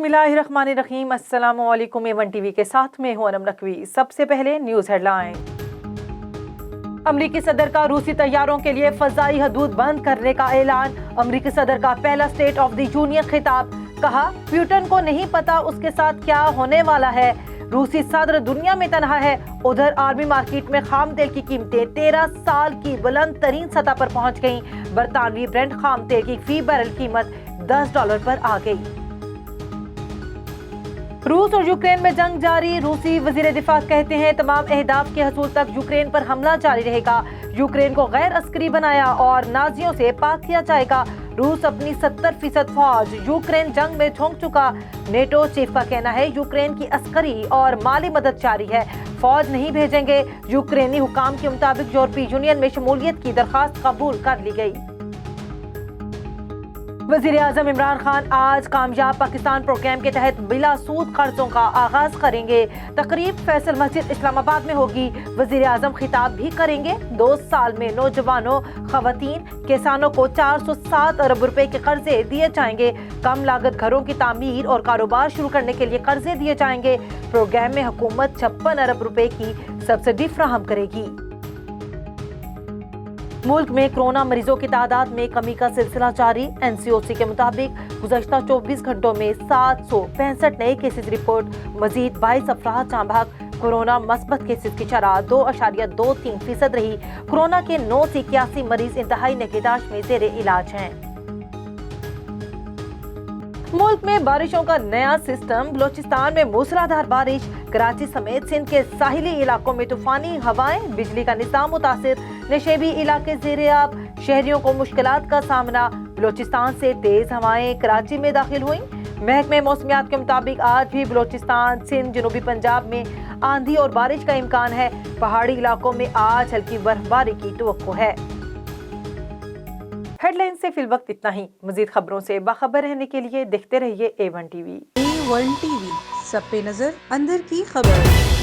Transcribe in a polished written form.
बिस्मिल्लाहिर्रहमानिर्रहीम। अस्सलाम वालेकुम। A1 टीवी के साथ में हूं अनम नकवी। सबसे पहले न्यूज़ हेडलाइन। अमरीकी सदर का रूसी तैयारों के लिए फजाई हदूद बंद करने का ऐलान। अमरीकी सदर का पहला स्टेट ऑफ द यूनियन खिताब। कहा, प्यूटन को नहीं पता उसके साथ क्या होने वाला है। रूसी सदर दुनिया में तनहा है। उधर आर्मी मार्केट में खाम तेल की कीमतें 13 साल की बुलंद तरीन सतह पर पहुंच गईं। बरतानवी ब्रेंट खाम तेल की फी बैरल कीमत $10 पर आ गई। रूस और यूक्रेन में जंग जारी। रूसी वजीर दिफा कहते हैं तमाम अहदाफ के हसूल तक यूक्रेन पर हमला जारी रहेगा। यूक्रेन को गैर अस्करी बनाया और नाजियों से पाक किया जाएगा। रूस अपनी 70% फौज यूक्रेन जंग में झोंक चुका। नेटो चीफ का कहना है यूक्रेन की अस्करी और माली मदद जारी है, फौज नहीं भेजेंगे। यूक्रेनी हुकाम के मुताबिक यूरोपीय यूनियन में शमूलियत की दरखास्त कबूल कर ली गई। वज़ीर आज़म इमरान खान आज कामयाब पाकिस्तान प्रोग्राम के तहत बिला सूद कर्जों का आगाज करेंगे। तकरीब फैसल मस्जिद इस्लामाबाद में होगी। वज़ीर आज़म खिताब भी करेंगे। 2 साल में नौजवानों, खवातीन, किसानों को 407 अरब रुपए के कर्जे दिए जाएंगे। कम लागत घरों की तामीर और कारोबार शुरू करने के लिए कर्जे दिए जाएंगे। प्रोग्राम में हुकूमत 56 अरब रुपए की सब्सिडी फराहम करेगी। मुल्क में कोरोना मरीजों की तादाद में कमी का सिलसिला जारी। NCOC के मुताबिक गुज़श्ता 24 घंटों में 765 नए केसेस रिपोर्ट। मजीद 22 अफराद जाँ बहक। कोरोना मस्बत केसेस की शरह 2.23% रही। कोरोना के 9 से 81 मरीज इंतहाई निगहदाश्त में ज़ेरे इलाज हैं। मुल्क में बारिशों का नया सिस्टम। बलोचिस्तान में मूसलाधार बारिश। कराची समेत सिंध के साहिली इलाकों में तूफानी हवाएं। बिजली का निज़ाम मुतासिर। नशेबी इलाके ज़ेरे-आब। शहरियों को मुश्किलात का सामना। बलोचिस्तान से तेज हवाएं कराची में दाखिल हुई। महकमे मौसमियात के मुताबिक आज भी बलोचिस्तान, सिंध, जनूबी पंजाब में आंधी और बारिश का इम्कान है। पहाड़ी इलाकों में आज हल्की बर्फबारी की तवक्को है। हेडलाइन से फिल वक्त इतना ही। मजीद खबरों से बाखबर रहने के लिए देखते रहिए A1 टीवी। A1 टीवी, सब पे नजर, अंदर की खबर।